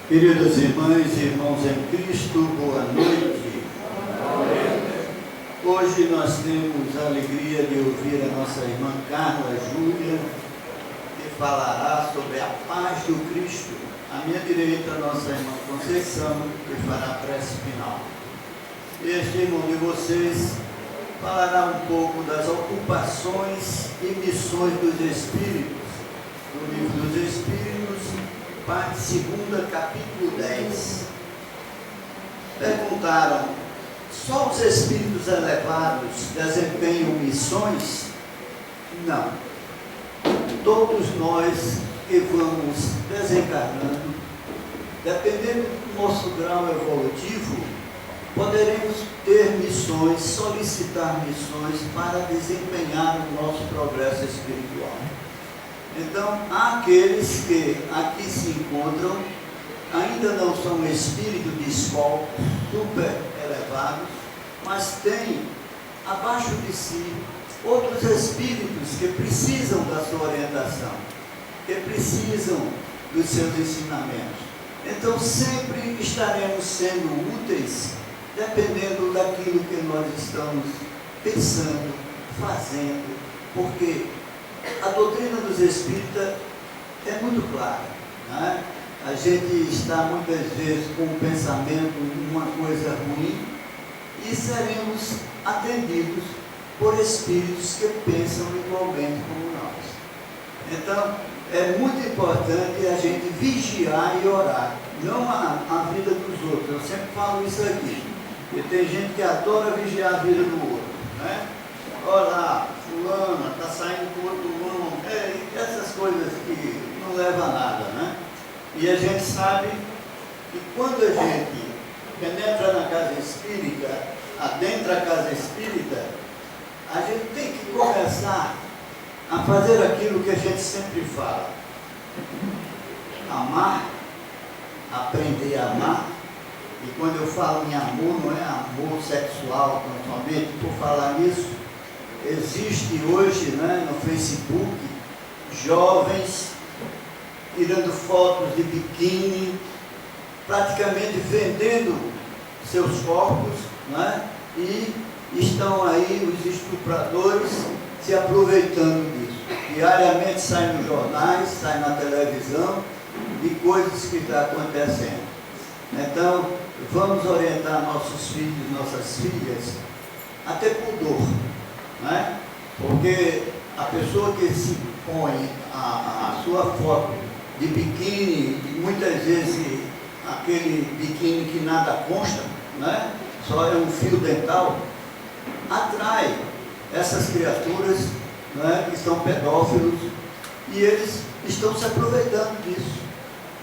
Queridas irmãs e irmãos em Cristo, boa noite. Hoje nós temos a alegria de ouvir a nossa irmã Carla Júlia, que falará sobre a paz do Cristo. À minha direita, a nossa irmã Conceição, que fará a prece final. Este irmão de vocês falará um pouco das ocupações e missões dos Espíritos, do Livro dos Espíritos, parte 2, capítulo 10. Perguntaram: só os espíritos elevados desempenham missões? Não. Todos nós que vamos desencarnando, dependendo do nosso grau evolutivo, poderemos ter missões, solicitar missões para desempenhar o nosso progresso espiritual. Então, há aqueles que aqui se encontram, ainda não são espíritos de escola super elevados, mas têm abaixo de si outros espíritos que precisam da sua orientação, que precisam dos seus ensinamentos. Então, sempre estaremos sendo úteis, dependendo daquilo que nós estamos pensando, fazendo, porque a doutrina dos espíritas é muito clara, né? A gente está muitas vezes com o pensamento em uma coisa ruim e seremos atendidos por espíritos que pensam igualmente como nós. Então, é muito importante a gente vigiar e orar, não a vida dos outros. Eu sempre falo isso aqui, porque tem gente que adora vigiar a vida do outro, né? Olha lá, fulana está saindo com outro irmão, essas coisas que não levam a nada, né? E a gente sabe que quando a gente penetra na casa espírita, adentra a casa espírita, a gente tem que começar a fazer aquilo que a gente sempre fala: amar, aprender a amar. E quando eu falo em amor, não é amor sexual, somente por falar nisso. Existe hoje, né, no Facebook, jovens tirando fotos de biquíni, praticamente vendendo seus corpos, né, e estão aí os estupradores se aproveitando disso. Diariamente sai nos jornais, sai na televisão, de coisas que estão acontecendo. Então, vamos orientar nossos filhos, nossas filhas, até por dor, né? Porque a pessoa que se põe a sua foto de biquíni, e muitas vezes aquele biquíni que nada consta, né? Só é um fio dental, atrai essas criaturas, né, que são pedófilos, e eles estão se aproveitando disso.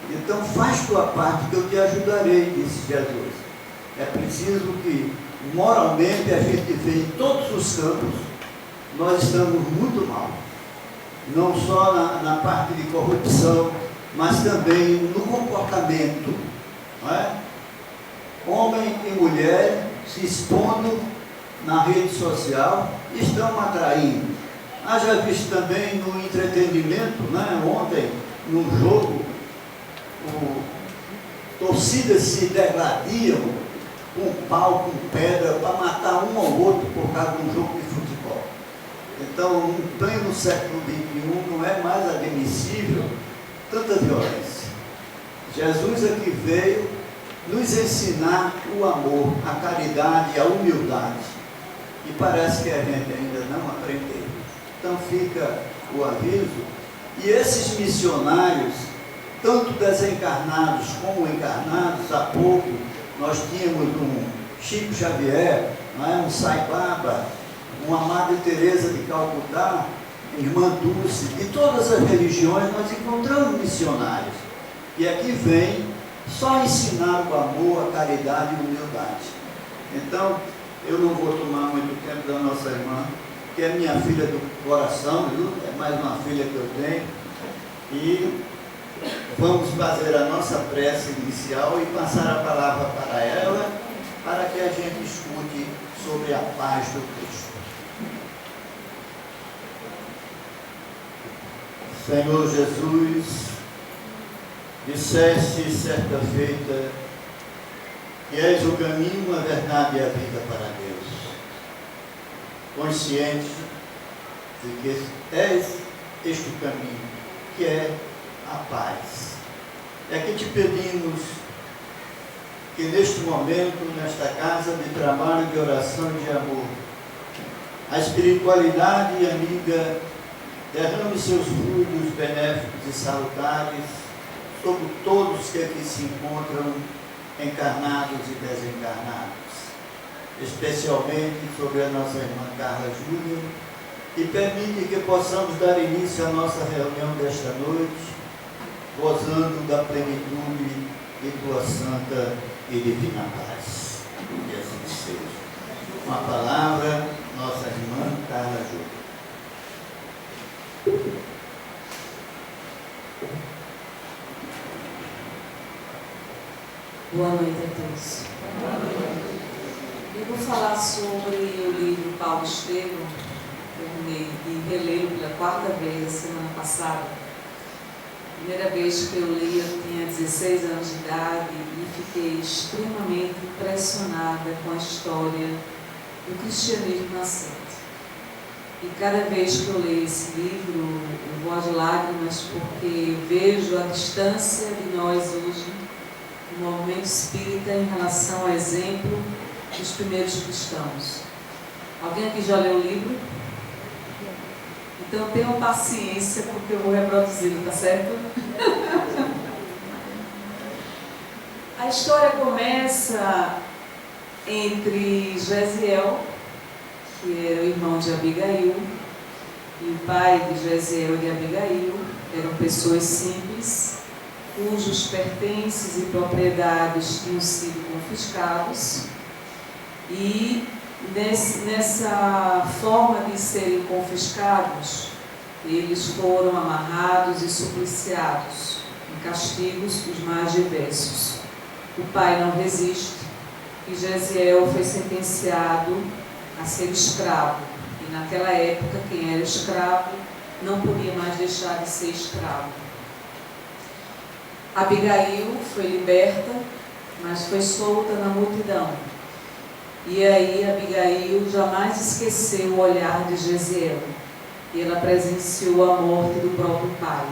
Então, faz tua parte que eu te ajudarei, disse Jesus. É preciso que, moralmente, a gente veja em todos os campos, nós estamos muito mal. Não só na parte de corrupção, mas também no comportamento. Não é? Homem e mulher se expondo na rede social, estão atraindo. Haja visto também no entretenimento, né? Ontem, num jogo, torcidas se degladiam com pau, com pedra, para matar um ou outro por causa de um jogo de futebol. Então, em pleno século XXI, não é mais admissível tanta violência. Jesus aqui veio nos ensinar o amor, a caridade, a humildade. E parece que a gente ainda não aprendeu. Então fica o aviso. E esses missionários, tanto desencarnados como encarnados, há pouco nós tínhamos um Chico Xavier, não é? Um Sai Baba, uma Madre Teresa de Calcutá, Irmã Dulce, de todas as religiões nós encontramos missionários. E aqui vem só ensinar o amor, a caridade e a humildade. Então, eu não vou tomar muito tempo da nossa irmã, que é minha filha do coração, viu? É mais uma filha que eu tenho. E vamos fazer a nossa prece inicial e passar a palavra para ela, para que a gente escute sobre a paz do Cristo. Senhor Jesus, Disseste certa feita que és o caminho, a verdade e a vida para Deus. Consciente de que és este caminho, que é a paz. É que te pedimos que neste momento, nesta casa de trabalho, de oração e de amor, a espiritualidade amiga derrame seus fluidos benéficos e salutares sobre todos que aqui se encontram, encarnados e desencarnados, especialmente sobre a nossa irmã Carla Júnior, e permite que possamos dar início à nossa reunião desta noite, gozando da plenitude de tua santa e divina paz. Que assim seja. Uma palavra, nossa irmã Carla Júnior. Boa noite a todos. Eu vou falar sobre o livro Paulo Estevam. Terminei de relê-lo pela quarta vez a semana passada. Primeira vez que eu li, eu tinha 16 anos de idade e fiquei extremamente impressionada com a história do cristianismo nascente. E cada vez que eu leio esse livro, eu vou às lágrimas porque vejo a distância de nós hoje, no movimento espírita, em relação ao exemplo dos primeiros cristãos. Alguém aqui já leu o livro? Então tenham paciência, porque eu vou reproduzi-lo, tá certo? A história começa entre Gesiel, que era o irmão de Abigail, e o pai de Gesiel e de Abigail eram pessoas simples, cujos pertences e propriedades tinham sido confiscados, e nessa forma de serem confiscados, eles foram amarrados e supliciados em castigos os mais diversos. O pai não resiste e Gesiel foi sentenciado a ser escravo. E naquela época, quem era escravo não podia mais deixar de ser escravo. Abigail foi liberta, mas foi solta na multidão. E aí Abigail jamais esqueceu o olhar de Gesiel. E ela presenciou a morte do próprio pai.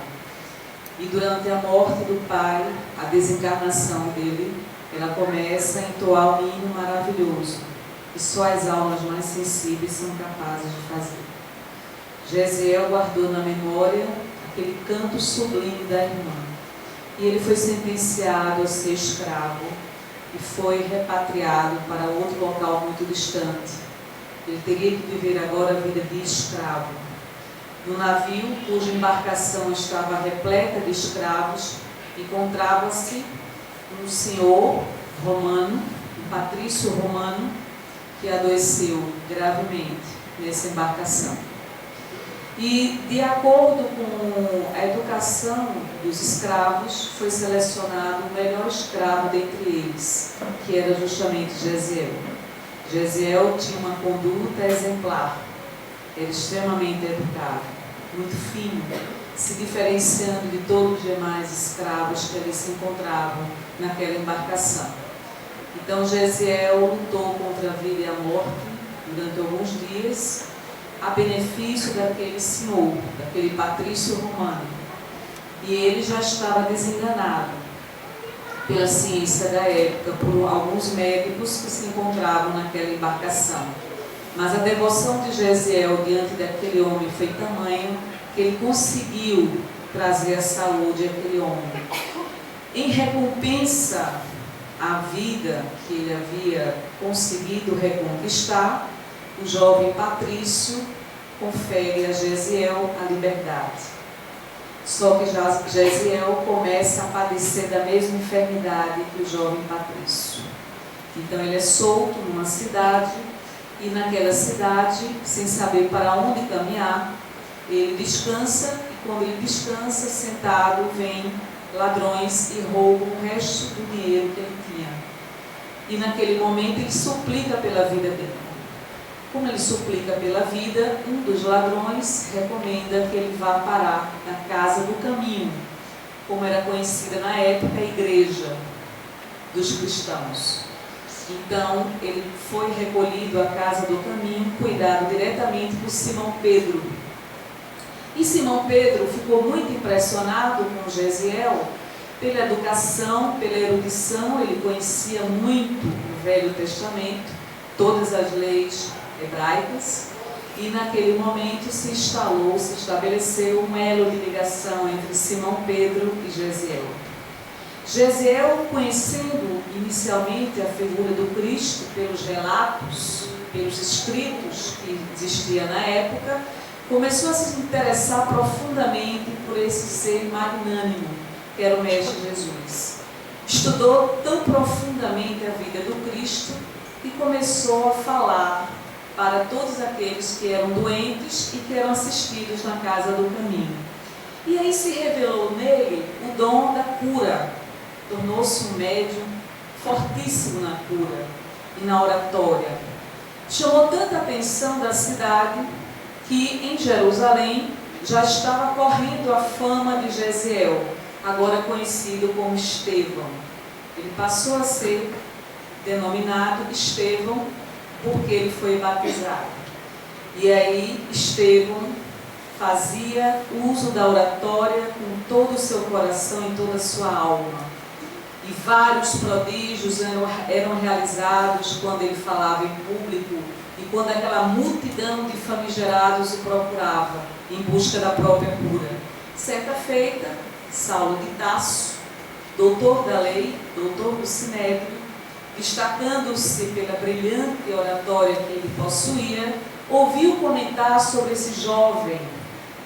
E durante a morte do pai, a desencarnação dele, ela começa a entoar um hino maravilhoso, que só as almas mais sensíveis são capazes de fazer. Gesiel guardou na memória aquele canto sublime da irmã. E ele foi sentenciado a ser escravo e foi repatriado para outro local muito distante. Ele teria que viver agora a vida de escravo. No navio, cuja embarcação estava repleta de escravos, encontrava-se um senhor romano, um patrício romano, que adoeceu gravemente nessa embarcação. E, de acordo com a educação dos escravos, foi selecionado o melhor escravo dentre eles, que era justamente Gesiel. Gesiel tinha uma conduta exemplar, era extremamente educado, muito fino, se diferenciando de todos os demais escravos que ali se encontravam naquela embarcação. Então Gesiel lutou contra a vida e a morte durante alguns dias, a benefício daquele senhor, daquele patrício romano. E ele já estava desenganado pela ciência da época, por alguns médicos que se encontravam naquela embarcação. Mas a devoção de Gesiel diante daquele homem foi tamanho que ele conseguiu trazer a saúde àquele homem. Em recompensa à vida que ele havia conseguido reconquistar, o jovem patrício confere a Gesiel a liberdade. Só que Gesiel começa a padecer da mesma enfermidade que o jovem patrício. Então ele é solto numa cidade, e naquela cidade, sem saber para onde caminhar, ele descansa, e quando ele descansa, sentado, vem ladrões e roubam o resto do dinheiro que ele tinha. E naquele momento ele suplica pela vida dele. Como ele suplica pela vida, um dos ladrões recomenda que ele vá parar na casa do caminho, como era conhecida na época, a igreja dos cristãos. Então, ele foi recolhido à casa do caminho, cuidado diretamente por Simão Pedro. E Simão Pedro ficou muito impressionado com Gesiel pela educação, pela erudição. Ele conhecia muito o Velho Testamento, todas as leis hebraicas, e naquele momento se estabeleceu um elo de ligação entre Simão Pedro e Gesiel. Gesiel, conhecendo inicialmente a figura do Cristo pelos relatos, pelos escritos que existiam na época, começou a se interessar profundamente por esse ser magnânimo, que era o Mestre Jesus. Estudou tão profundamente a vida do Cristo e começou a falar para todos aqueles que eram doentes e que eram assistidos na casa do caminho. E aí se revelou nele o dom da cura. Tornou-se um médium fortíssimo na cura e na oratória. Chamou tanta atenção da cidade que em Jerusalém já estava correndo a fama de Gesiel, agora conhecido como Estevão. Ele passou a ser denominado Estevão porque ele foi batizado. E aí Estevão fazia uso da oratória com todo o seu coração e toda a sua alma. E vários prodígios eram realizados quando ele falava em público e quando aquela multidão de famigerados o procurava em busca da própria cura. Certa feita, Saulo de Tarso, doutor da lei, doutor do Sinédrio, destacando-se pela brilhante oratória que ele possuía, ouviu comentar sobre esse jovem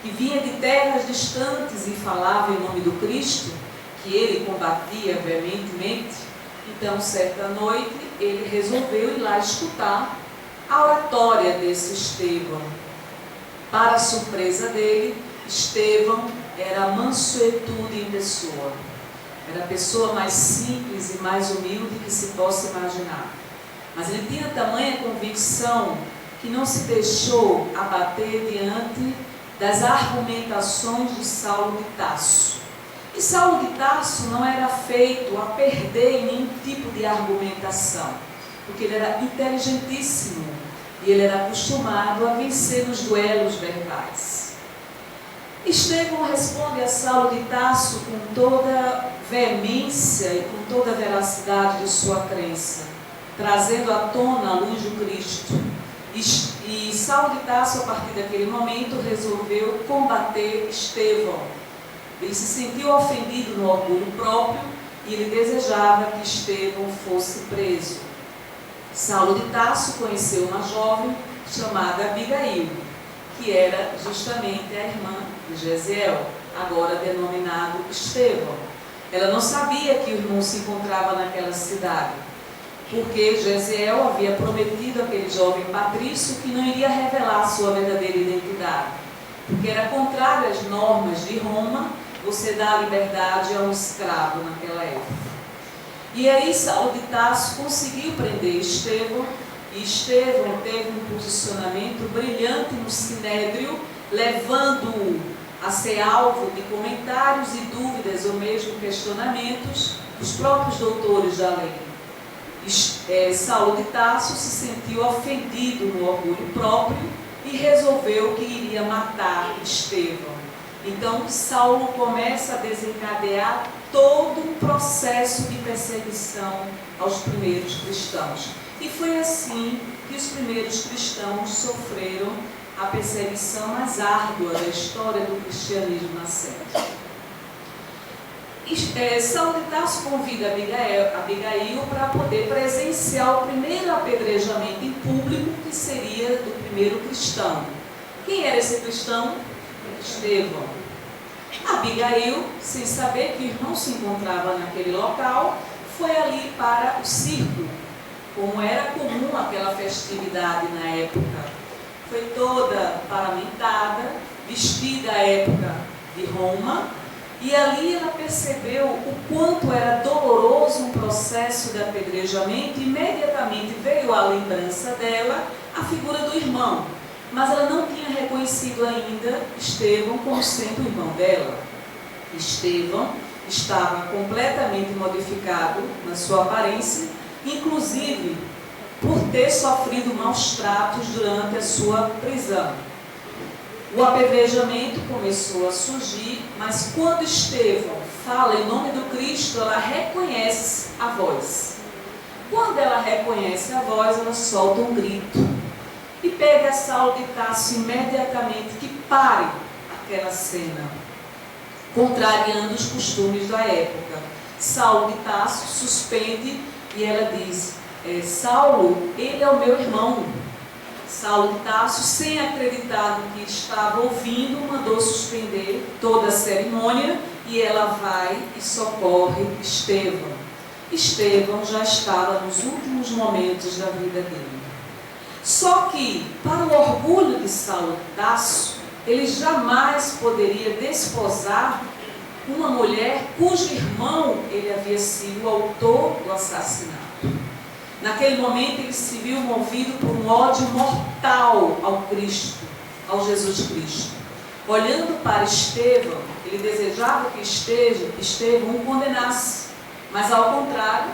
que vinha de terras distantes e falava em nome do Cristo, que ele combatia veementemente. Então, certa noite, ele resolveu ir lá escutar a oratória desse Estevão. Para a surpresa dele, Estevão era a mansuetude em pessoa. Era a pessoa mais simples e mais humilde que se possa imaginar. Mas ele tinha tamanha convicção que não se deixou abater diante das argumentações de Saulo de Tarso. E Saulo de Tarso não era feito a perder em nenhum tipo de argumentação, porque ele era inteligentíssimo e ele era acostumado a vencer nos duelos verbais. Estevão responde a Saulo de Tarso com toda veemência e com toda a veracidade de sua crença, trazendo à tona a luz do Cristo. E Saulo de Tarso, a partir daquele momento, resolveu combater Estevão. Ele se sentiu ofendido no orgulho próprio e ele desejava que Estevão fosse preso. Saulo de Tarso conheceu uma jovem chamada Abigail, que era justamente a irmã de Gesiel, agora denominado Estevão. Ela não sabia que o irmão se encontrava naquela cidade, porque Gesiel havia prometido àquele jovem patrício que não iria revelar sua verdadeira identidade, porque era contrário às normas de Roma você dar liberdade a um escravo naquela época. E aí Saulo de Tarso conseguiu prender Estevão, e Estevão teve um posicionamento brilhante no Sinédrio, levando-o a ser alvo de comentários e dúvidas ou mesmo questionamentos dos próprios doutores da lei. Saulo de Tarso se sentiu ofendido no orgulho próprio e resolveu que iria matar Estevão. Então Saulo começa a desencadear todo um processo de perseguição aos primeiros cristãos. E foi assim que os primeiros cristãos sofreram a perseguição mais árdua da história do cristianismo nascente. Saulo de Tarso convida Abigail para poder presenciar o primeiro apedrejamento em público, que seria do primeiro cristão. Quem era esse cristão? Estevão. Abigail, sem saber que o irmão se encontrava naquele local, foi ali para o circo, como era comum aquela festividade na época. Foi toda paramentada, vestida à época de Roma, e ali ela percebeu o quanto era doloroso um processo de apedrejamento. Imediatamente veio à lembrança dela a figura do irmão, mas ela não tinha reconhecido ainda Estevão como sendo o irmão dela. Estevão estava completamente modificado na sua aparência, inclusive por ter sofrido maus tratos durante a sua prisão. O apedrejamento começou a surgir, mas quando Estevão fala em nome do Cristo, ela reconhece a voz. Quando ela reconhece a voz, ela solta um grito e pede a Saulo de Tarso imediatamente que pare aquela cena, contrariando os costumes da época. Saulo de Tarso suspende e ela diz: Saulo, ele é o meu irmão. Saulo de Tarso, sem acreditar no que estava ouvindo, mandou suspender toda a cerimônia e ela vai e socorre Estevão. Estevão já estava nos últimos momentos da vida dele. Só que, para o orgulho de Saulo de Tarso, ele jamais poderia desposar uma mulher cujo irmão ele havia sido o autor do assassinato. Naquele momento ele se viu movido por um ódio mortal ao Cristo, ao Jesus Cristo. Olhando para Estevão, ele desejava que Estevão o condenasse, mas ao contrário,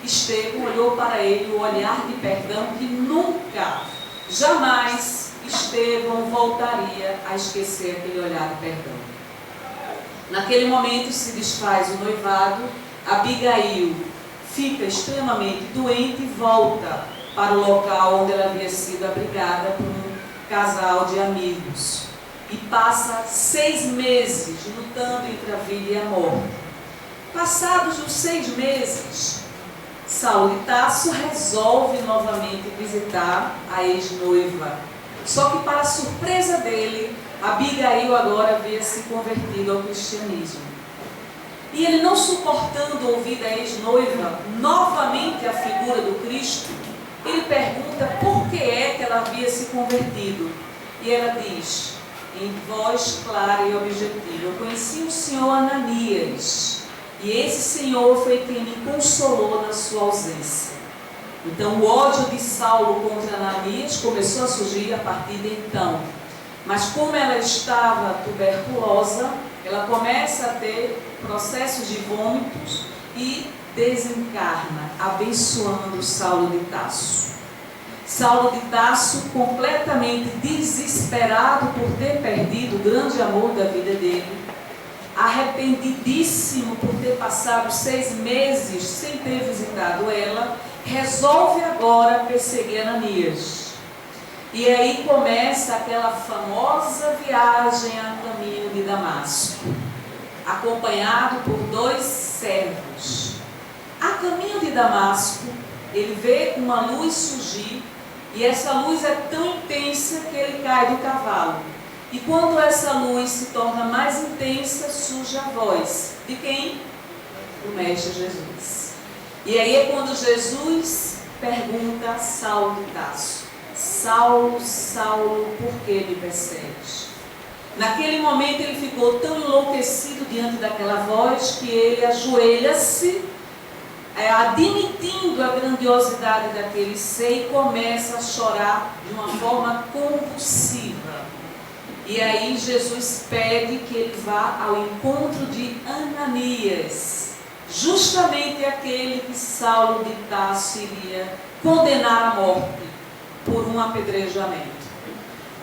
Estevão olhou para ele o olhar de perdão que nunca, jamais Estevão voltaria a esquecer aquele olhar de perdão. Naquele momento se desfaz o noivado, Abigail fica extremamente doente e volta para o local onde ela havia sido abrigada por um casal de amigos. E passa 6 meses lutando entre a vida e a morte. Passados os 6 meses, Saulo de Tarso resolve novamente visitar a ex-noiva. Só que, para a surpresa dele, Abigail agora havia se convertido ao cristianismo. E ele, não suportando ouvir da ex-noiva novamente a figura do Cristo, ele pergunta por que é que ela havia se convertido. E ela diz, em voz clara e objetiva: eu conheci o senhor Ananias, e esse senhor foi quem me consolou na sua ausência. Então o ódio de Saulo contra Ananias começou a surgir a partir de então. Mas como ela estava tuberculosa, ela começa a ter processos de vômitos e desencarna, abençoando Saulo de Tarso. Saulo de Tarso, completamente desesperado por ter perdido o grande amor da vida dele, arrependidíssimo por ter passado 6 meses sem ter visitado ela, resolve agora perseguir Ananias. E aí começa aquela famosa viagem a caminho de Damasco, acompanhado por 2 servos. A caminho de Damasco, ele vê uma luz surgir, e essa luz é tão intensa que ele cai do cavalo. E quando essa luz se torna mais intensa, surge a voz. De quem? Do Mestre Jesus. E aí é quando Jesus pergunta a Saulo de Tarso: Saulo, Saulo, por que me persegues? Naquele momento ele ficou tão enlouquecido diante daquela voz que ele ajoelha-se, admitindo a grandiosidade daquele ser, e começa a chorar de uma forma convulsiva. E aí Jesus pede que ele vá ao encontro de Ananias, justamente aquele que Saulo de Tarso iria condenar à morte por um apedrejamento.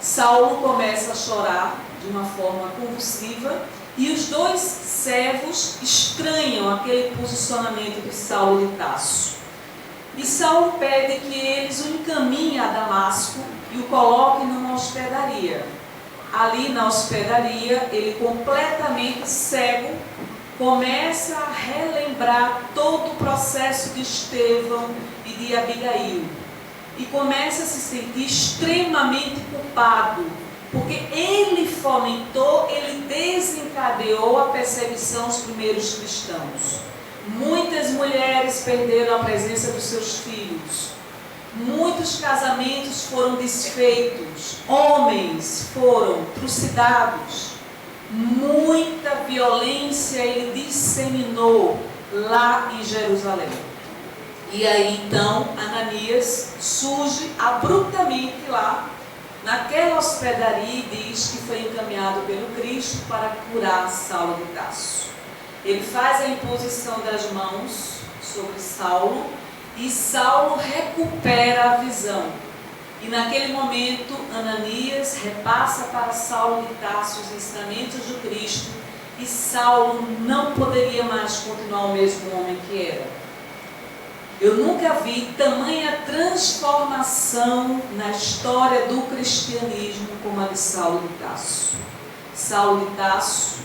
Saulo começa a chorar de uma forma convulsiva, e os 2 servos estranham aquele posicionamento de Saulo de Tarso. E Saulo pede que eles o encaminhem a Damasco e o coloquem numa hospedaria. Ali na hospedaria, ele, completamente cego, começa a relembrar todo o processo de Estevão e de Abigail. E começa a se sentir extremamente culpado, porque ele fomentou, ele desencadeou a perseguição aos primeiros cristãos. Muitas mulheres perderam a presença dos seus filhos. Muitos casamentos foram desfeitos. Homens foram trucidados. Muita violência ele disseminou lá em Jerusalém. E aí então Ananias surge abruptamente lá naquela hospedaria e diz que foi encaminhado pelo Cristo para curar Saulo de Tarso. ele faz a imposição das mãos sobre Saulo e Saulo recupera a visão. E naquele momento, Ananias repassa para Saulo de Tarso os ensinamentos de Cristo e Saulo não poderia mais continuar o mesmo homem que era. Eu nunca vi tamanha transformação na história do cristianismo como a de Saulo de Tarso. Saulo de Tarso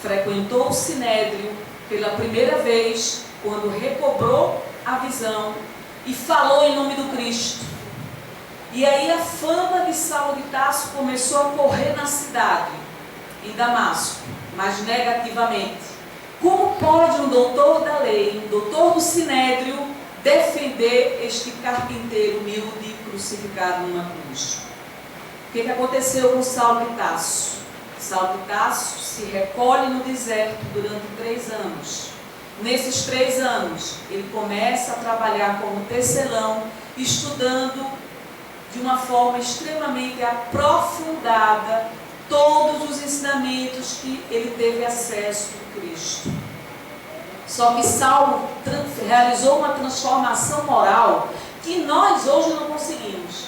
frequentou o Sinédrio pela primeira vez quando recobrou a visão e falou em nome do Cristo. E aí a fama de Saulo de Tarso começou a correr na cidade, em Damasco, mas negativamente. Como pode um doutor da lei, um doutor do Sinédrio, defender este carpinteiro humilde crucificado numa cruz? O que aconteceu com Saulo de Tarso? Saulo de Tarso se recolhe no deserto durante 3 anos. Nesses 3 anos, ele começa a trabalhar como tecelão, estudando de uma forma extremamente aprofundada todos os ensinamentos que ele teve acesso do Cristo. Só que Saulo realizou uma transformação moral que nós hoje não conseguimos.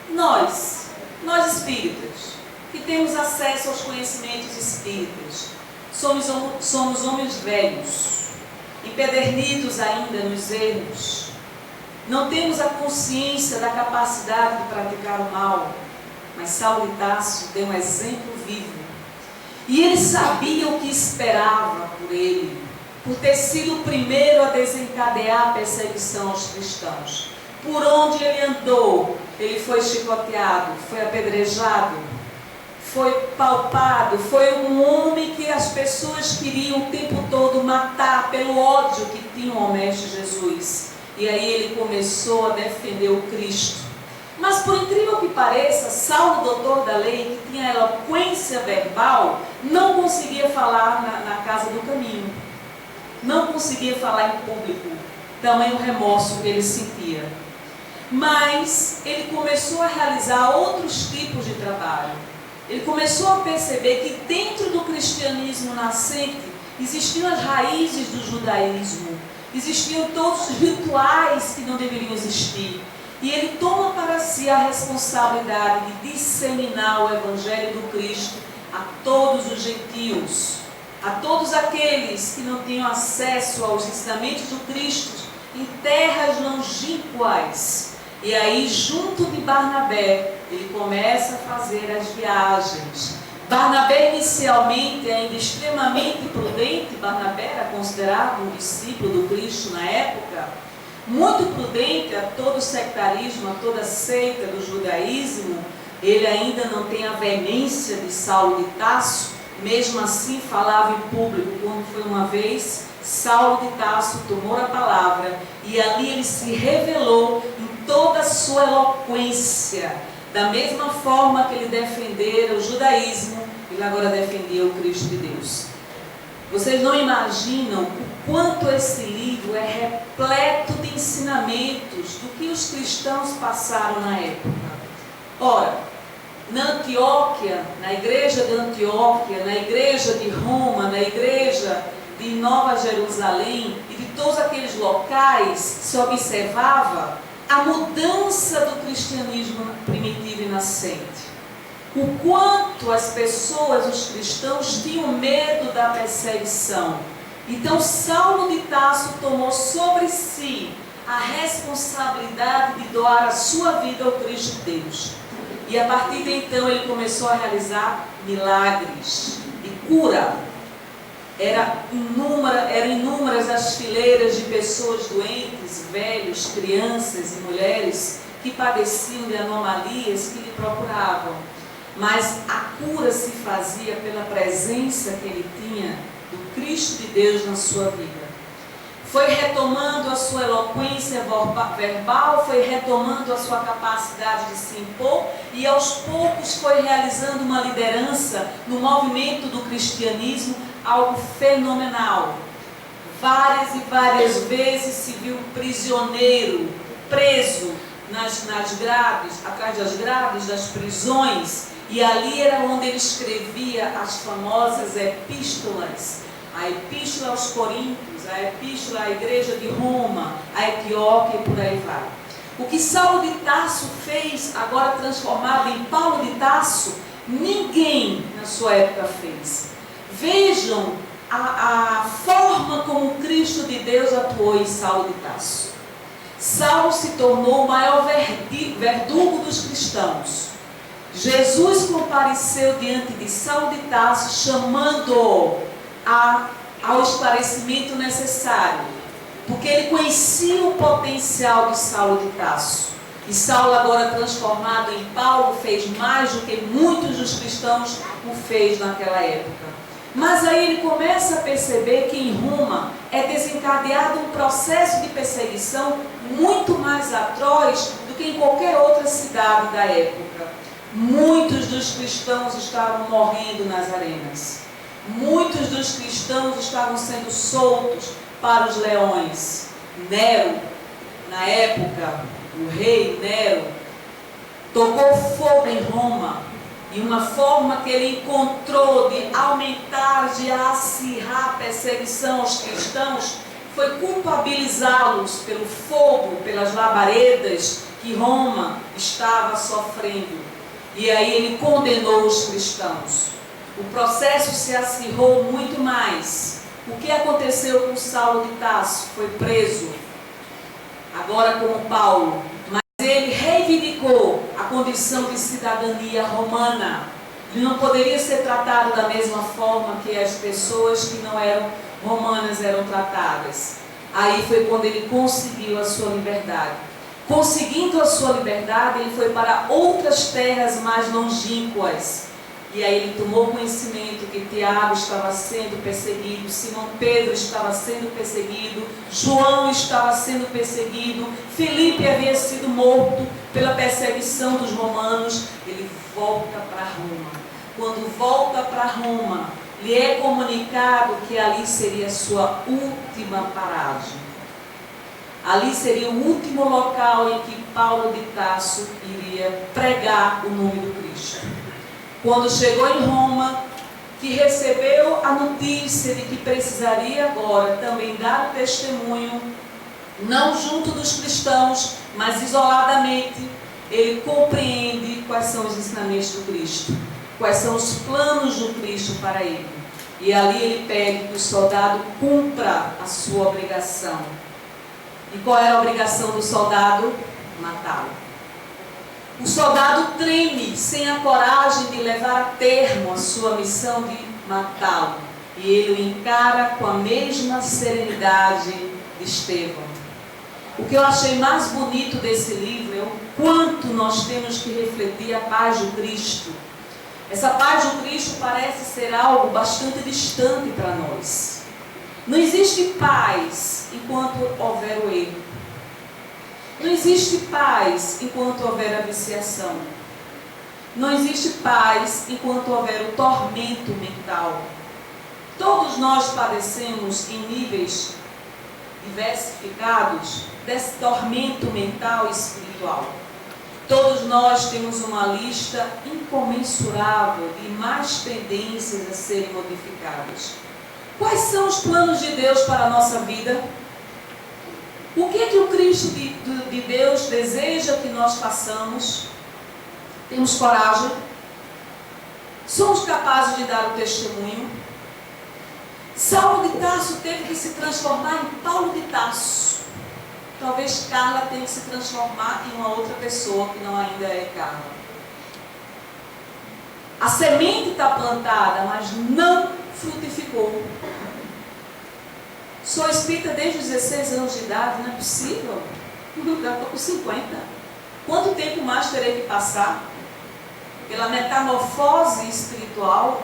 Nós espíritas, que temos acesso aos conhecimentos espíritas, somos homens velhos, empedernidos ainda nos erros, não temos a consciência da capacidade de praticar o mal, mas Saulo de Tarso deu um exemplo vivo. E ele sabia o que esperava por ele, por ter sido o primeiro a desencadear a perseguição aos cristãos. Por onde ele andou, ele foi chicoteado, foi apedrejado, foi palpado, foi um homem que as pessoas queriam o tempo todo matar pelo ódio que tinham ao Mestre Jesus. E aí ele começou a defender o Cristo. Mas por incrível que pareça, Saulo, doutor da lei, que tinha eloquência verbal, não conseguia falar na casa do caminho. Não conseguia falar em público. Tamanho remorso que ele sentia. Mas ele começou a realizar outros tipos de trabalho. Ele começou a perceber que dentro do cristianismo nascente existiam as raízes do judaísmo. Existiam todos os rituais que não deveriam existir. E ele toma para si a responsabilidade de disseminar o Evangelho do Cristo a todos os gentios, a todos aqueles que não tinham acesso aos ensinamentos do Cristo em terras longínquas. E aí, junto de Barnabé, ele começa a fazer as viagens. Barnabé, inicialmente, ainda extremamente prudente, Barnabé era considerado um discípulo do Cristo na época, muito prudente a todo sectarismo, a toda seita do judaísmo. Ele ainda não tem a veemência de Saulo de Tarso, mesmo assim falava em público. Quando foi uma vez, Saulo de Tarso tomou a palavra e ali ele se revelou em toda a sua eloquência. Da mesma forma que ele defendera o judaísmo, ele agora defendia o Cristo de Deus. Vocês não imaginam o quanto esse livro é repleto de ensinamentos do que os cristãos passaram na época. Ora, na Antioquia, na igreja de Antioquia, na igreja de Roma, na igreja de Nova Jerusalém e de todos aqueles locais, se observava a mudança do cristianismo primitivo e nascente. O quanto as pessoas, os cristãos, tinham medo da perseguição. Então Saulo de Tarso tomou sobre si a responsabilidade de doar a sua vida ao Cristo de Deus. E a partir de então ele começou a realizar milagres de cura. Eram inúmeras as fileiras de pessoas doentes, velhos, crianças e mulheres que padeciam de anomalias que lhe procuravam. Mas a cura se fazia pela presença que ele tinha do Cristo de Deus na sua vida. Foi retomando a sua eloquência verbal, foi retomando a sua capacidade de se impor e aos poucos foi realizando uma liderança no movimento do cristianismo, algo fenomenal. Várias e várias vezes se viu prisioneiro, preso nas grades, atrás das grades das prisões, e ali era onde ele escrevia as famosas epístolas, a Epístola aos Coríntios, a Epístola à Igreja de Roma, a Etiópia e por aí vai. O que Saulo de Tarso fez, agora transformado em Paulo de Tarso, ninguém na sua época fez. Vejam a forma como o Cristo de Deus atuou em Saulo de Tarso. Saulo se tornou o maior verdugo dos cristãos. Jesus compareceu diante de Saulo de Tarso, chamando-o ao esclarecimento necessário, porque ele conhecia o potencial de Saulo de Tarso. E Saulo, agora transformado em Paulo, fez mais do que muitos dos cristãos o fez naquela época. Mas aí ele começa a perceber que em Roma é desencadeado um processo de perseguição muito mais atroz do que em qualquer outra cidade da época. Muitos dos cristãos estavam morrendo nas arenas. Muitos dos cristãos estavam sendo soltos para os leões. Nero, na época, o rei Nero, tocou fogo em Roma. E uma forma que ele encontrou de aumentar, de acirrar a perseguição aos cristãos, foi culpabilizá-los pelo fogo, pelas labaredas que Roma estava sofrendo. E aí ele condenou os cristãos. O processo se acirrou muito mais. O que aconteceu com Saulo de Tarso? Foi preso, agora como Paulo. Mas ele reivindicou a condição de cidadania romana. Ele não poderia ser tratado da mesma forma que as pessoas que não eram romanas eram tratadas. Aí foi quando ele conseguiu a sua liberdade. Conseguindo a sua liberdade, ele foi para outras terras mais longínquas. E aí ele tomou conhecimento que Tiago estava sendo perseguido, Simão Pedro estava sendo perseguido, João estava sendo perseguido, Filipe havia sido morto pela perseguição dos romanos. Ele volta para Roma. Quando volta para Roma, lhe é comunicado que ali seria a sua última paragem. Ali seria o último local em que Paulo de Tarso iria pregar o nome do Cristo. Quando chegou em Roma, que recebeu a notícia de que precisaria agora também dar o testemunho, não junto dos cristãos, mas isoladamente, ele compreende quais são os ensinamentos do Cristo, quais são os planos do Cristo para ele. E ali ele pede que o soldado cumpra a sua obrigação. E qual era a obrigação do soldado? Matá-lo. O soldado treme, sem a coragem de levar a termo a sua missão de matá-lo. E ele o encara com a mesma serenidade de Estevão. O que eu achei mais bonito desse livro é o quanto nós temos que refletir a paz do Cristo. Essa paz do Cristo parece ser algo bastante distante para nós. Não existe paz enquanto houver o erro. Não existe paz enquanto houver a viciação. Não existe paz enquanto houver o tormento mental. Todos nós padecemos em níveis diversificados desse tormento mental e espiritual. Todos nós temos uma lista incomensurável de más tendências a serem modificadas. Quais são os planos de Deus para a nossa vida? O que é que o Cristo de Deus deseja que nós façamos? Temos coragem? Somos capazes de dar o testemunho? Saulo de Tarso teve que se transformar em Paulo de Tarso. Talvez Carla tenha que se transformar em uma outra pessoa que não ainda é Carla. A semente está plantada, mas não frutificou. Sou espírita desde os 16 anos de idade, não é possível. Já estou com 50. Quanto tempo mais terei que passar pela metamorfose espiritual?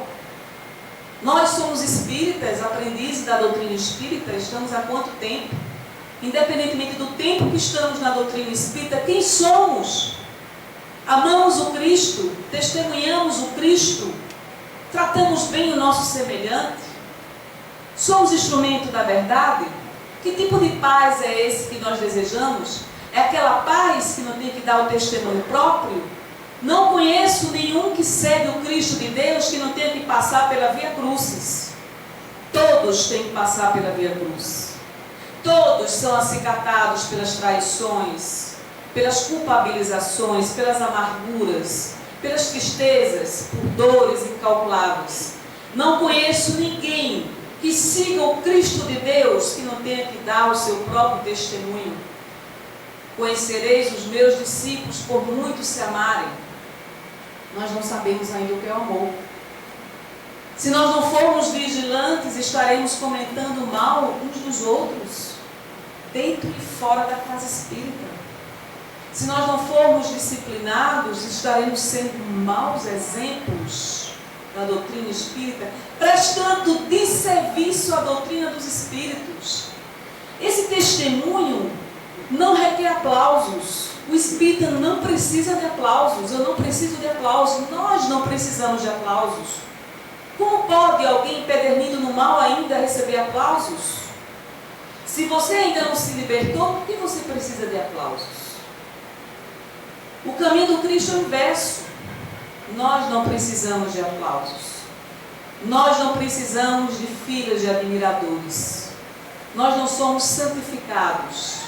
Nós somos espíritas, aprendizes da doutrina espírita, estamos há quanto tempo? Independentemente do tempo que estamos na doutrina espírita, quem somos? Amamos o Cristo, testemunhamos o Cristo, tratamos bem o nosso semelhante, somos instrumento da verdade? Que tipo de paz é esse que nós desejamos? É aquela paz que não tem que dar o testemunho próprio? Não conheço nenhum que segue o Cristo de Deus que não tenha que passar pela via crucis. Todos têm que passar pela via cruz. Todos são acicatados pelas traições, pelas culpabilizações, pelas amarguras, pelas tristezas, por dores incalculáveis. Não conheço ninguém que siga o Cristo de Deus que não tenha que dar o seu próprio testemunho. Conhecereis os meus discípulos por muito se amarem. Nós não sabemos ainda o que é o amor. Se nós não formos vigilantes, estaremos comentando mal uns dos outros, dentro e fora da casa espírita. Se nós não formos disciplinados, estaremos sendo maus exemplos da doutrina espírita, prestando desserviço à doutrina dos espíritos. Esse testemunho não requer aplausos. O espírita não precisa de aplausos. Eu não preciso de aplausos. Nós não precisamos de aplausos. Como pode alguém empedernido no mal ainda receber aplausos? Se você ainda não se libertou, por que você precisa de aplausos? O caminho do Cristo é o inverso. Nós não precisamos de aplausos. Nós não precisamos de filas de admiradores. Nós não somos santificados.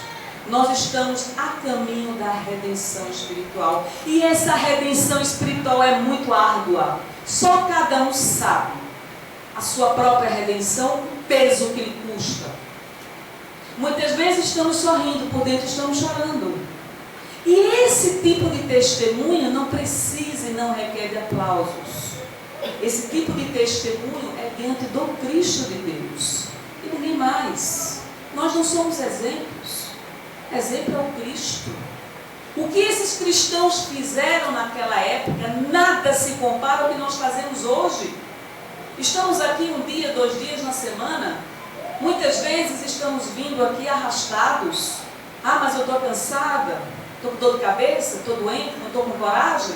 Nós estamos a caminho da redenção espiritual. E essa redenção espiritual é muito árdua. Só cada um sabe a sua própria redenção, o peso que lhe custa. Muitas vezes estamos sorrindo, por dentro estamos chorando. E esse tipo de testemunho não precisa e não requer de aplausos. Esse tipo de testemunho é diante do Cristo de Deus. E ninguém mais. Nós não somos exemplos. Exemplo é o Cristo. O que esses cristãos fizeram naquela época, nada se compara ao que nós fazemos hoje. Estamos aqui um dia, 2 dias na semana. Muitas vezes estamos vindo aqui arrastados. Ah, mas eu estou cansada, estou com dor de cabeça, estou doente, não estou com coragem.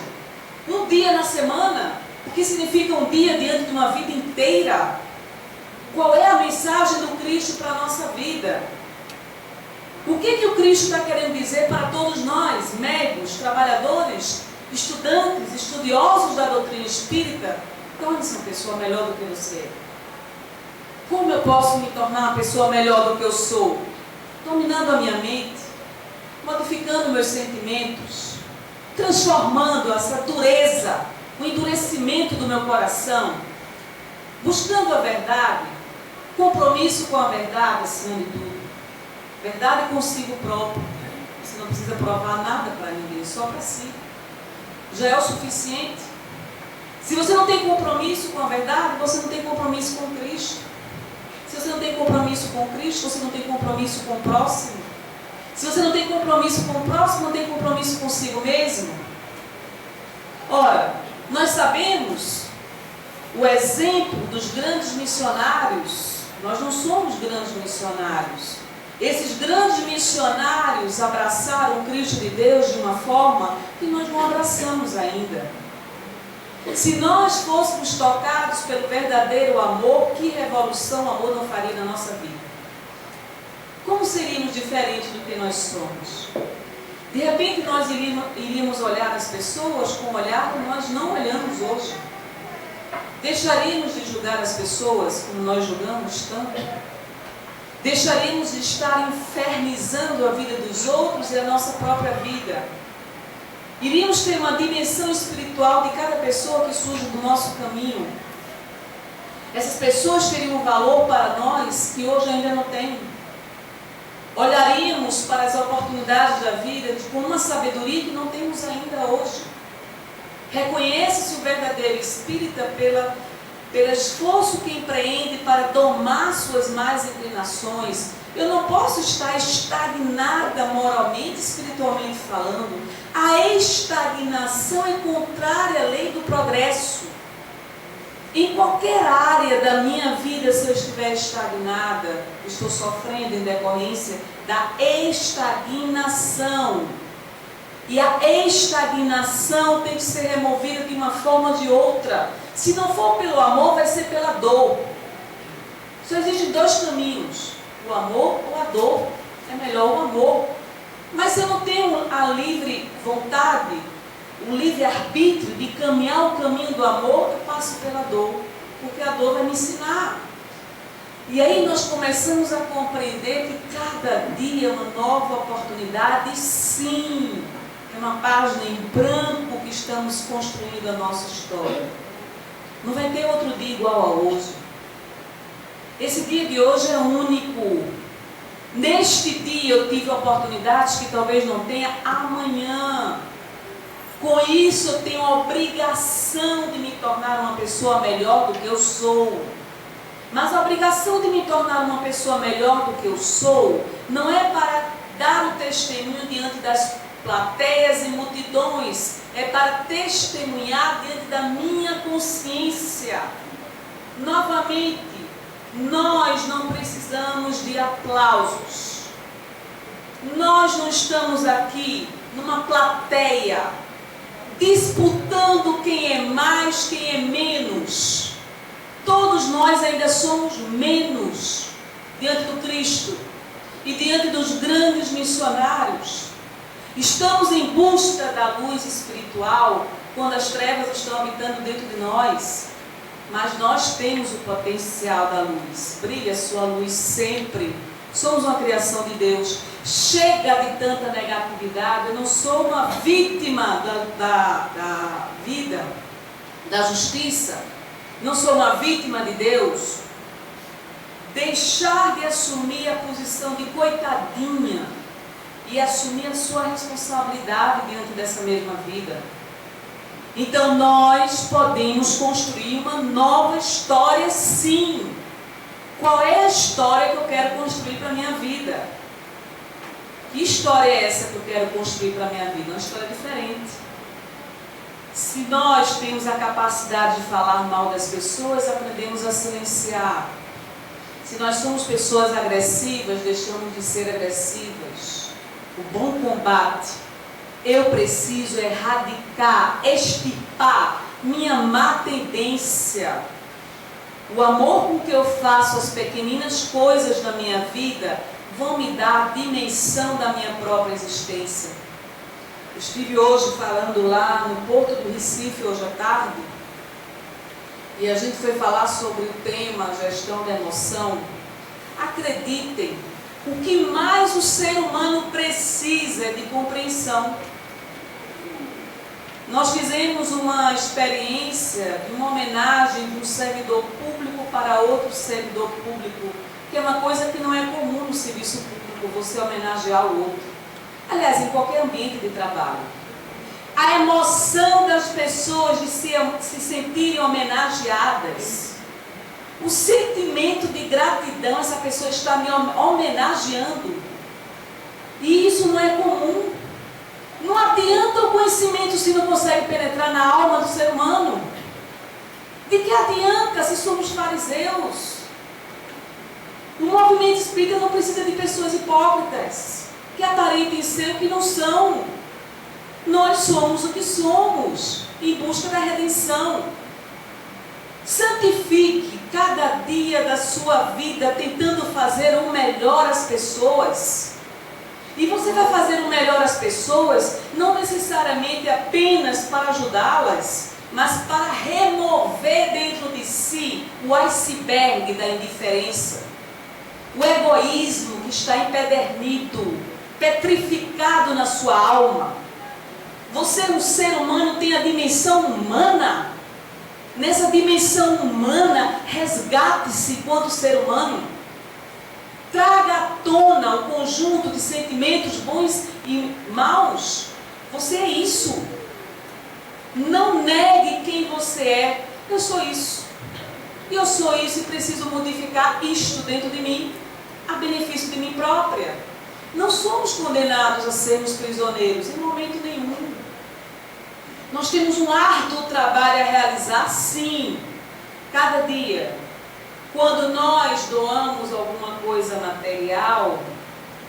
Um dia na semana, o que significa um dia diante de uma vida inteira? Qual é a mensagem do Cristo para a nossa vida? O que o Cristo está querendo dizer para todos nós, médios, trabalhadores, estudantes, estudiosos da doutrina espírita? Torne-se uma pessoa melhor do que você. Como eu posso me tornar uma pessoa melhor do que eu sou? Dominando a minha mente, modificando meus sentimentos, transformando essa dureza, o endurecimento do meu coração, buscando a verdade, compromisso com a verdade acima de tudo. Verdade consigo próprio. Você não precisa provar nada para ninguém, só para si. Já é o suficiente. Se você não tem compromisso com a verdade, você não tem compromisso com Cristo. Se você não tem compromisso com Cristo, você não tem compromisso com o próximo. Se você não tem compromisso com o próximo, não tem compromisso consigo mesmo. Ora, nós sabemos o exemplo dos grandes missionários. Nós não somos grandes missionários. Esses grandes missionários abraçaram o Cristo de Deus de uma forma que nós não abraçamos ainda. Se nós fôssemos tocados pelo verdadeiro amor, que revolução o amor não faria na nossa vida? Como seríamos diferentes do que nós somos? De repente nós iríamos olhar as pessoas com um olhar que nós não olhamos hoje. Deixaríamos de julgar as pessoas como nós julgamos tanto? Deixaríamos de estar infernizando a vida dos outros e a nossa própria vida? Iríamos ter uma dimensão espiritual de cada pessoa que surge do nosso caminho. Essas pessoas teriam um valor para nós que hoje ainda não tem. Olharíamos para as oportunidades da vida com uma sabedoria que não temos ainda hoje. Reconhece-se o verdadeiro espírita pelo esforço que empreende para domar suas más inclinações. Eu não posso estar estagnada moralmente, espiritualmente falando. A estagnação é contrária à lei do progresso. Em qualquer área da minha vida, se eu estiver estagnada, estou sofrendo em decorrência da estagnação. E a estagnação tem que ser removida de uma forma ou de outra. Se não for pelo amor, vai ser pela dor. Só existem 2 caminhos: o amor ou a dor. É melhor o amor. Mas se eu não tenho a livre vontade, o livre arbítrio de caminhar o caminho do amor, eu passo pela dor. Porque a dor vai me ensinar. E aí nós começamos a compreender que cada dia é uma nova oportunidade, sim, é uma página em branco que estamos construindo a nossa história. Não vai ter outro dia igual a hoje. Esse dia de hoje é único. Neste dia eu tive oportunidades que talvez não tenha amanhã. Com isso eu tenho a obrigação de me tornar uma pessoa melhor do que eu sou. Mas a obrigação de me tornar uma pessoa melhor do que eu sou não é para dar o testemunho diante das plateias e multidões, é para testemunhar diante da minha consciência. Novamente, nós não precisamos de aplausos. Nós não estamos aqui numa plateia disputando quem é mais, quem é menos. Todos nós ainda somos menos diante do Cristo e diante dos grandes missionários. Estamos em busca da luz espiritual quando as trevas estão habitando dentro de nós. Mas nós temos o potencial da luz. Brilha a sua luz sempre. Somos uma criação de Deus. Chega de tanta negatividade. Eu não sou uma vítima da vida, da justiça. Não sou uma vítima de Deus. Deixar de assumir a posição de coitadinha e assumir a sua responsabilidade diante dessa mesma vida. Então nós podemos construir uma nova história, sim. Qual é a história que eu quero construir para a minha vida? Que história é essa que eu quero construir para a minha vida? Uma história diferente. Se nós temos a capacidade de falar mal das pessoas, aprendemos a silenciar. Se nós somos pessoas agressivas, deixamos de ser agressivas. O bom combate, eu preciso erradicar, extirpar minha má tendência. O amor com que eu faço as pequeninas coisas da minha vida vão me dar a dimensão da minha própria existência. Eu estive hoje falando lá no Porto do Recife, hoje à tarde, e a gente foi falar sobre o tema gestão da emoção. Acreditem, o que mais o ser humano precisa é de compreensão. Nós fizemos uma experiência de uma homenagem de um servidor público para outro servidor público, que é uma coisa que não é comum no serviço público, você homenagear o outro. Aliás, em qualquer ambiente de trabalho. A emoção das pessoas de se sentirem homenageadas. O sentimento de gratidão, essa pessoa está me homenageando. E isso não é comum. Não adianta o conhecimento se não consegue penetrar na alma do ser humano. De que adianta se somos fariseus? O movimento espírita não precisa de pessoas hipócritas, que aparentem ser o que não são. Nós somos o que somos, em busca da redenção. Santifique cada dia da sua vida, tentando fazer o melhor às pessoas. E você vai fazer o melhor às pessoas, não necessariamente apenas para ajudá-las, mas para remover dentro de si o iceberg da indiferença. O egoísmo que está empedernido, petrificado na sua alma. Você, um ser humano, tem a dimensão humana. Nessa dimensão humana, resgate-se enquanto ser humano. Traga à tona o conjunto de sentimentos bons e maus. Você é isso. Não negue quem você é. Eu sou isso. Eu sou isso e preciso modificar isto dentro de mim, a benefício de mim própria. Não somos condenados a sermos prisioneiros, em momento nenhum. Nós temos um árduo trabalho a realizar, sim, cada dia. Quando nós doamos alguma coisa material,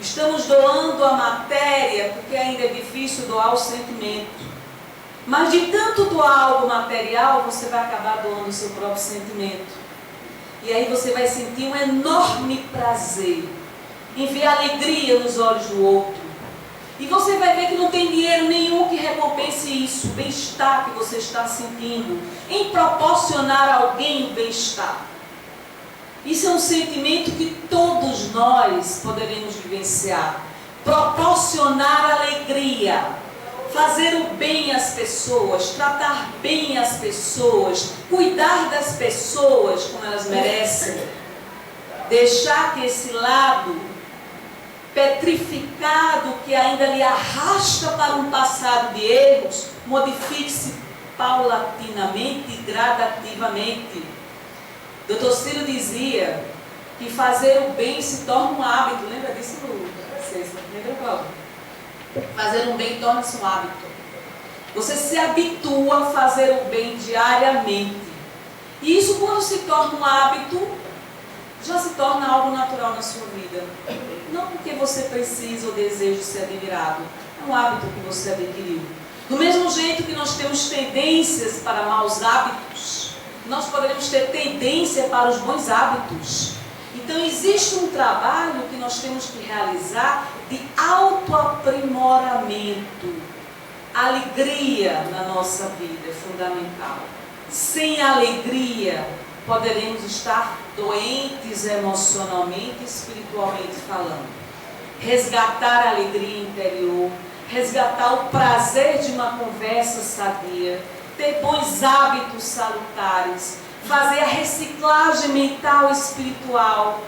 estamos doando a matéria, porque ainda é difícil doar o sentimento. Mas de tanto doar algo material, você vai acabar doando o seu próprio sentimento. E aí você vai sentir um enorme prazer em ver a alegria nos olhos do outro. E você vai ver que não tem dinheiro nenhum que recompense isso, o bem-estar que você está sentindo, em proporcionar a alguém o bem-estar. Isso é um sentimento que todos nós poderemos vivenciar. Proporcionar alegria, fazer o bem às pessoas, tratar bem as pessoas, cuidar das pessoas como elas merecem. Deixar que esse lado petrificado que ainda lhe arrasta para um passado de erros, modifique-se paulatinamente e gradativamente. Dr. Ciro dizia que fazer o bem se torna um hábito. Lembra disso, Sexta? Lembra, Cláudio? Fazer um bem torna-se um hábito. Você se habitua a fazer o bem diariamente. E isso, quando se torna um hábito, já se torna algo natural na sua vida. Não porque você precisa ou deseja ser admirado. É um hábito que você adquiriu. Do mesmo jeito que nós temos tendências para maus hábitos, nós poderemos ter tendência para os bons hábitos. Então existe um trabalho que nós temos que realizar de autoaprimoramento. Alegria na nossa vida é fundamental. Sem alegria, poderemos estar doentes emocionalmente e espiritualmente falando. Resgatar a alegria interior, resgatar o prazer de uma conversa sadia, ter bons hábitos salutares, fazer a reciclagem mental e espiritual,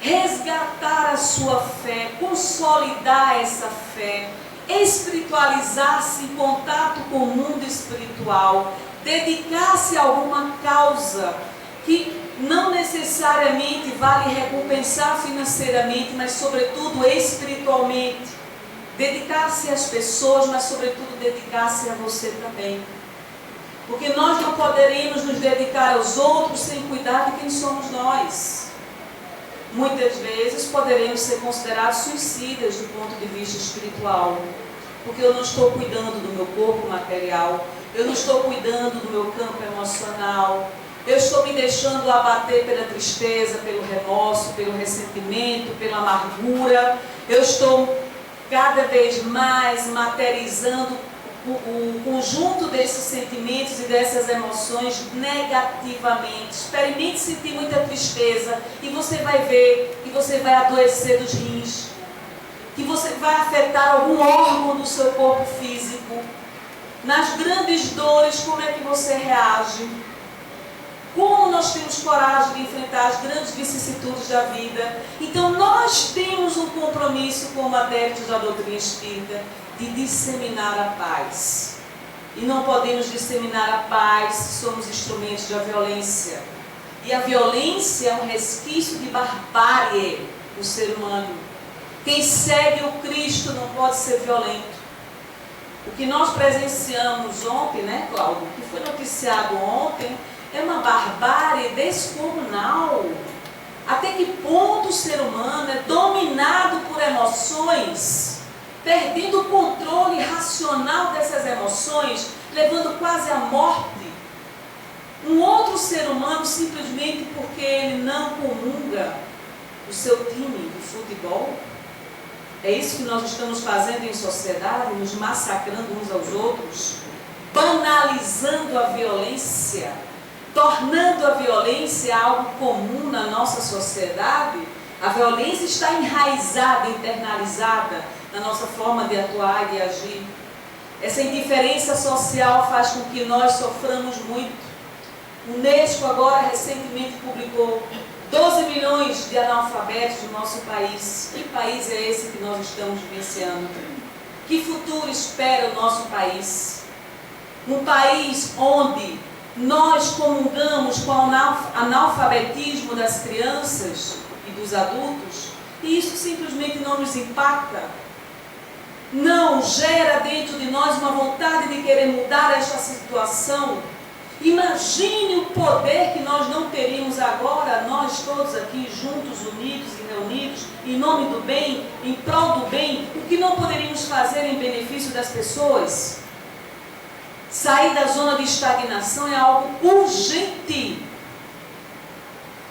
resgatar a sua fé, consolidar essa fé, espiritualizar-se em contato com o mundo espiritual, dedicar-se a alguma causa que não necessariamente vai lhe recompensar financeiramente, mas sobretudo espiritualmente. Dedicar-se às pessoas, mas sobretudo dedicar-se a você também. Porque nós não poderíamos nos dedicar aos outros sem cuidar de quem somos nós. Muitas vezes poderemos ser considerados suicidas do ponto de vista espiritual. Porque eu não estou cuidando do meu corpo material, eu não estou cuidando do meu campo emocional, eu estou me deixando abater pela tristeza, pelo remorso, pelo ressentimento, pela amargura. Eu estou cada vez mais materializando o conjunto desses sentimentos e dessas emoções negativamente. Experimente sentir muita tristeza e você vai ver que você vai adoecer dos rins, que você vai afetar algum órgão do seu corpo físico. Nas grandes dores, como é que você reage? Como nós temos coragem de enfrentar as grandes vicissitudes da vida? Então nós temos um compromisso como adeptos da doutrina espírita de disseminar a paz. E não podemos disseminar a paz se somos instrumentos da violência. E a violência é um resquício de barbárie do ser humano. Quem segue o Cristo não pode ser violento. O que nós presenciamos ontem, né, Cláudio? O que foi noticiado ontem é uma barbárie descomunal. Até que ponto o ser humano é dominado por emoções, perdendo o controle racional dessas emoções, levando quase à morte um outro ser humano simplesmente porque ele não comunga o seu time de futebol? É isso que nós estamos fazendo em sociedade, nos massacrando uns aos outros, banalizando a violência, tornando a violência algo comum na nossa sociedade. A violência está enraizada, internalizada na nossa forma de atuar e de agir. Essa indiferença social faz com que nós soframos muito. O Unesco agora recentemente publicou 12 milhões de analfabetos no nosso país. Que país é esse que nós estamos vivenciando? Que futuro espera o nosso país? Um país onde nós comungamos com o analfabetismo das crianças e dos adultos, e isso simplesmente não nos impacta, não gera dentro de nós uma vontade de querer mudar esta situação. Imagine o poder que nós não teríamos agora, nós todos aqui juntos, unidos e reunidos, em nome do bem, em prol do bem, o que não poderíamos fazer em benefício das pessoas. Sair da zona de estagnação é algo urgente.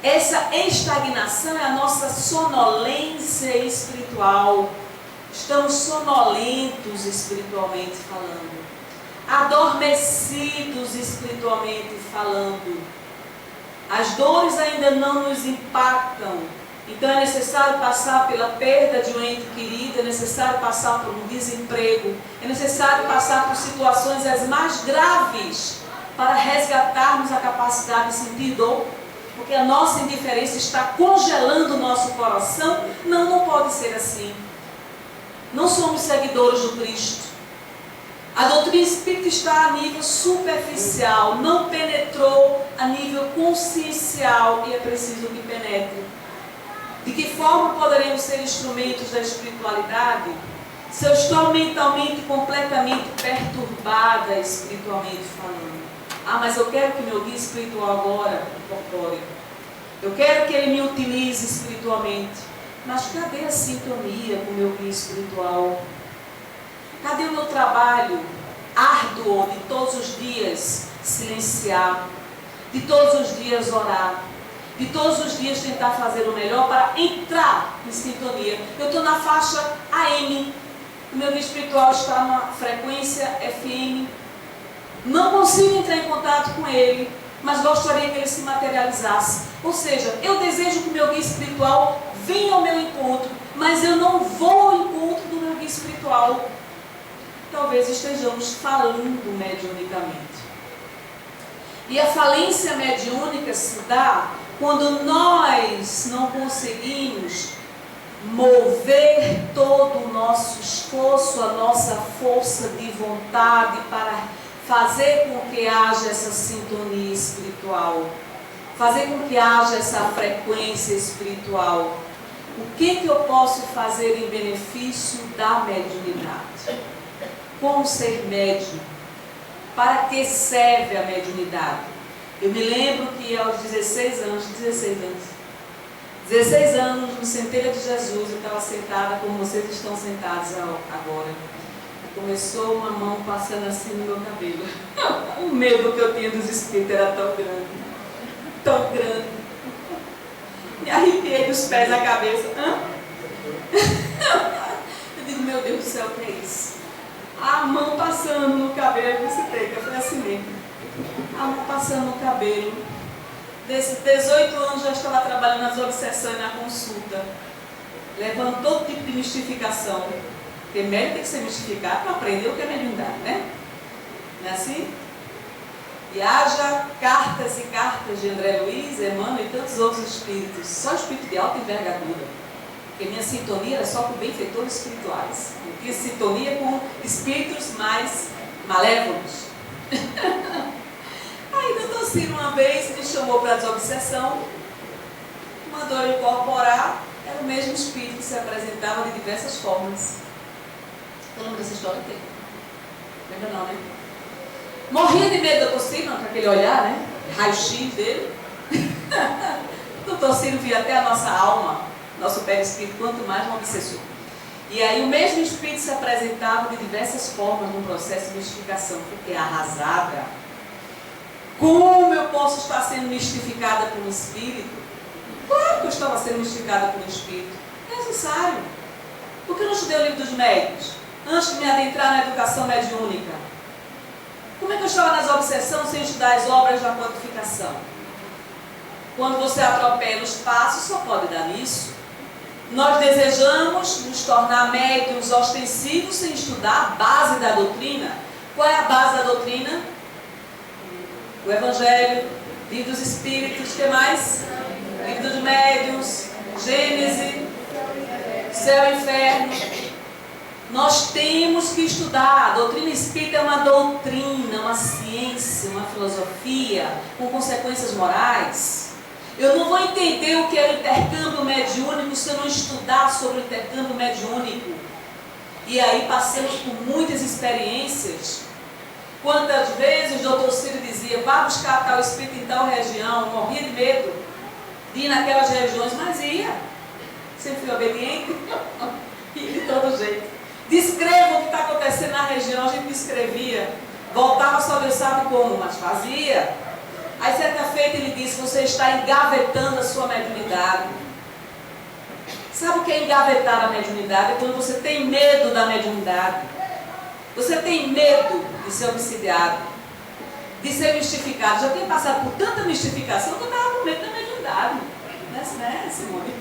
Essa estagnação é a nossa sonolência espiritual. Estamos sonolentos espiritualmente falando, adormecidos espiritualmente falando. As dores ainda não nos impactam. Então é necessário passar pela perda de um ente querido, é necessário passar por um desemprego, é necessário passar por situações as mais graves para resgatarmos a capacidade de sentir dor, porque a nossa indiferença está congelando o nosso coração. Não, não pode ser assim. Não somos seguidores do Cristo. A doutrina espírita está a nível superficial, não penetrou a nível consciencial, e é preciso que penetre. De que forma poderemos ser instrumentos da espiritualidade se eu estou mentalmente completamente perturbada, espiritualmente falando? Ah, mas eu quero que meu guia espiritual agora incorpore. Eu quero que ele me utilize espiritualmente. Mas cadê a sintonia com o meu guia espiritual? Cadê o meu trabalho árduo de todos os dias silenciar, de todos os dias orar, de todos os dias tentar fazer o melhor para entrar em sintonia? Eu estou na faixa AM, o meu guia espiritual está na frequência FM. Não consigo entrar em contato com ele, mas gostaria que ele se materializasse. Ou seja, eu desejo que o meu guia espiritual venha ao meu encontro, mas eu não vou ao encontro do meu guia espiritual. Talvez estejamos falando mediunicamente. E a falência mediúnica se dá quando nós não conseguimos mover todo o nosso esforço, a nossa força de vontade para fazer com que haja essa sintonia espiritual, fazer com que haja essa frequência espiritual. O que eu posso fazer em benefício da mediunidade? Como ser médium? Para que serve a mediunidade? Eu me lembro que aos 16 anos, no Centelha de Jesus, eu estava sentada como vocês estão sentados agora. Começou uma mão passando assim no meu cabelo. O medo que eu tinha dos espíritos era tão grande, tão grande. Me arrepiei dos pés à cabeça. Eu digo, meu Deus do céu, o que é isso? A mão passando no cabelo, eu foi assim mesmo. A mão passando no cabelo. Desses 18 anos já estava trabalhando nas obsessões na consulta, levando todo tipo de mistificação. Porque médium tem que ser mistificado para aprender o que é mediunidade, né? Não é assim? E haja cartas e cartas de André Luiz, Emmanuel e tantos outros espíritos, só espírito de alta envergadura. Porque minha sintonia era só com benfeitores espirituais. Eu tinha sintonia com espíritos mais malévolos. Aí o doutor Ciro uma vez me chamou para a desobsessão, mandou eu incorporar, era o mesmo espírito que se apresentava de diversas formas. Eu lembro dessa história inteira. Lembra não, né? Morria de medo do doutor Ciro, com aquele olhar, né? Raio-x dele. O doutor Ciro via até a nossa alma, nosso perispírito, quanto mais um obsessor. E aí o mesmo espírito se apresentava de diversas formas no processo de mistificação. Fiquei arrasada. Como eu posso estar sendo mistificada por um espírito? Claro que eu estava sendo mistificada por um espírito. É necessário. Por que eu não estudei o livro dos médiuns antes de me adentrar na educação mediúnica? Como é que eu estava nas obsessões sem estudar as obras da codificação? Quando você atropela os passos, só pode dar nisso. Nós desejamos nos tornar médiuns ostensivos sem estudar a base da doutrina. Qual é a base da doutrina? O Evangelho, Livro dos Espíritos, o que mais? Livro dos Médiuns, Gênese, Céu e Inferno. Nós temos que estudar. A doutrina espírita é uma doutrina, uma ciência, uma filosofia com consequências morais. Eu não vou entender o que é o intercâmbio mediúnico se eu não estudar sobre o intercâmbio mediúnico. E aí passamos por muitas experiências. Quantas vezes o doutor Ciro dizia, vá buscar tal espírito em tal região, morria de medo de ir naquelas regiões, mas ia. Sempre fui obediente e de todo jeito. Descreva o que está acontecendo na região, a gente descrevia. Voltava só Deus sabe como, mas fazia. Aí certa feita ele disse, você está engavetando a sua mediunidade. Sabe o que é engavetar a mediunidade? É quando você tem medo da mediunidade. Você tem medo de ser obsidiado, de ser mistificado. Já tinha passado por tanta mistificação que eu estava com com medo da mediunidade, né, Simone?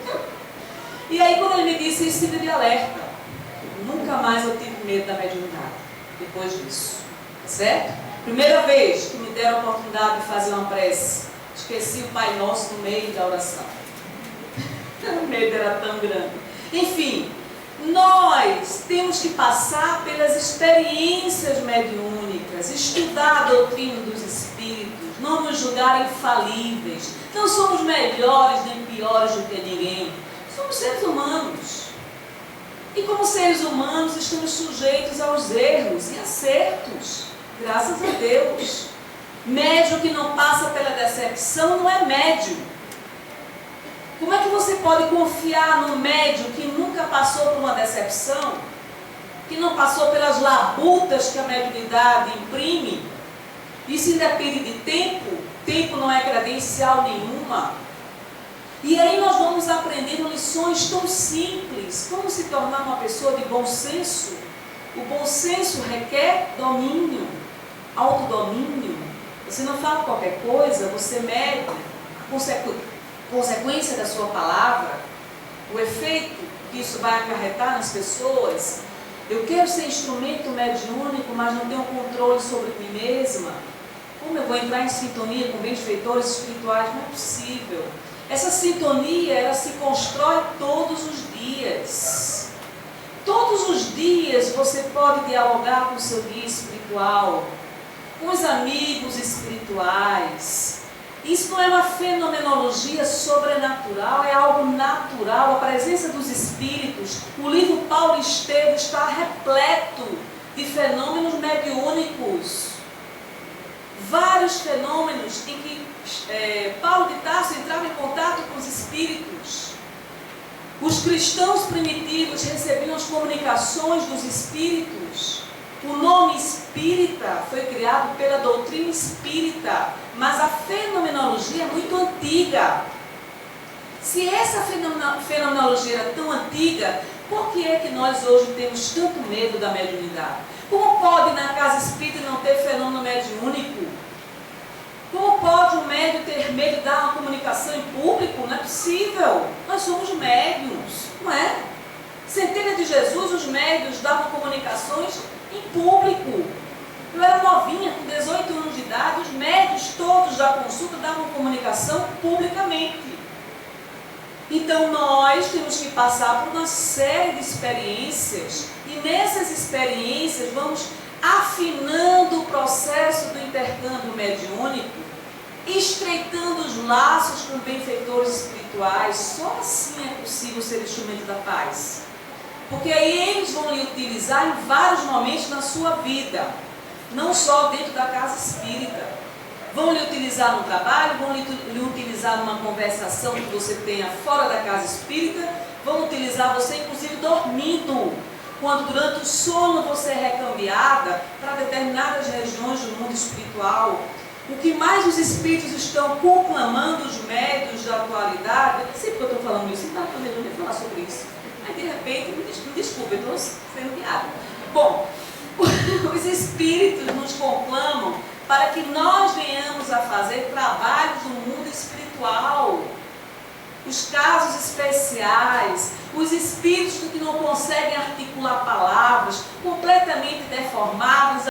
E aí, quando ele me disse isso, tive de alerta. Nunca mais eu tive medo da mediunidade, depois disso. Certo? Primeira vez que me deram a oportunidade de fazer uma prece, esqueci o Pai Nosso no meio da oração. O medo era tão grande. Enfim, nós temos que passar pelas experiências mediúnicas, estudar a doutrina dos espíritos, não nos julgar infalíveis. Não somos melhores nem piores do que ninguém. Somos seres humanos. E como seres humanos estamos sujeitos aos erros e acertos. Graças a Deus. Médium que não passa pela decepção não é médium. Como é que você pode confiar no médium que nunca passou por uma decepção? Que não passou pelas labutas que a mediunidade imprime? Isso independe de tempo. Tempo não é credencial nenhuma. E aí nós vamos aprendendo lições tão simples. Como se tornar uma pessoa de bom senso? O bom senso requer domínio, autodomínio. Você não fala qualquer coisa, você mede a consequência da sua palavra, o efeito que isso vai acarretar nas pessoas. Eu quero ser instrumento mediúnico, mas não tenho controle sobre mim mesma. Como eu vou entrar em sintonia com benfeitores espirituais? Não é possível. Essa sintonia, ela se constrói todos os dias. Todos os dias você pode dialogar com o seu guia espiritual, com os amigos espirituais. Isso não é uma fenomenologia sobrenatural, é algo natural, a presença dos espíritos. O livro Paulo Estevam está repleto de fenômenos mediúnicos. Vários fenômenos em que Paulo de Tarso entrava em contato com os espíritos. Os cristãos primitivos recebiam as comunicações dos espíritos. O nome espírita foi criado pela doutrina espírita, mas a fenomenologia é muito antiga. Se essa fenomenologia era tão antiga, por que é que nós hoje temos tanto medo da mediunidade? Como pode na casa espírita não ter fenômeno mediúnico? Como pode um médium ter medo de dar uma comunicação em público? Não é possível. Nós somos médiuns, não é? Centena de Jesus, os médiuns davam comunicações em público. Eu era novinha, com 18 anos de idade, os médiuns todos da consulta davam comunicação publicamente. Então nós temos que passar por uma série de experiências e nessas experiências vamos afinando o processo do intercâmbio mediúnico, estreitando os laços com benfeitores espirituais. Só assim é possível ser instrumento da paz. Porque aí eles vão lhe utilizar em vários momentos na sua vida, não só dentro da casa espírita. Vão lhe utilizar no trabalho, vão lhe utilizar numa conversação que você tenha fora da casa espírita, vão utilizar você inclusive dormindo, quando durante o sono você é recambiada para determinadas regiões do mundo espiritual. O que mais os espíritos estão conclamando os médiuns da atualidade, eu não sei porque eu estou falando isso, não estava podendo nem falar sobre isso. Aí de repente, me desculpe, eu estou sendo piada. Bom, os espíritos nos conclamam para que nós venhamos a fazer trabalhos no mundo espiritual. Os casos especiais, os espíritos que não conseguem articular palavras, completamente deformados,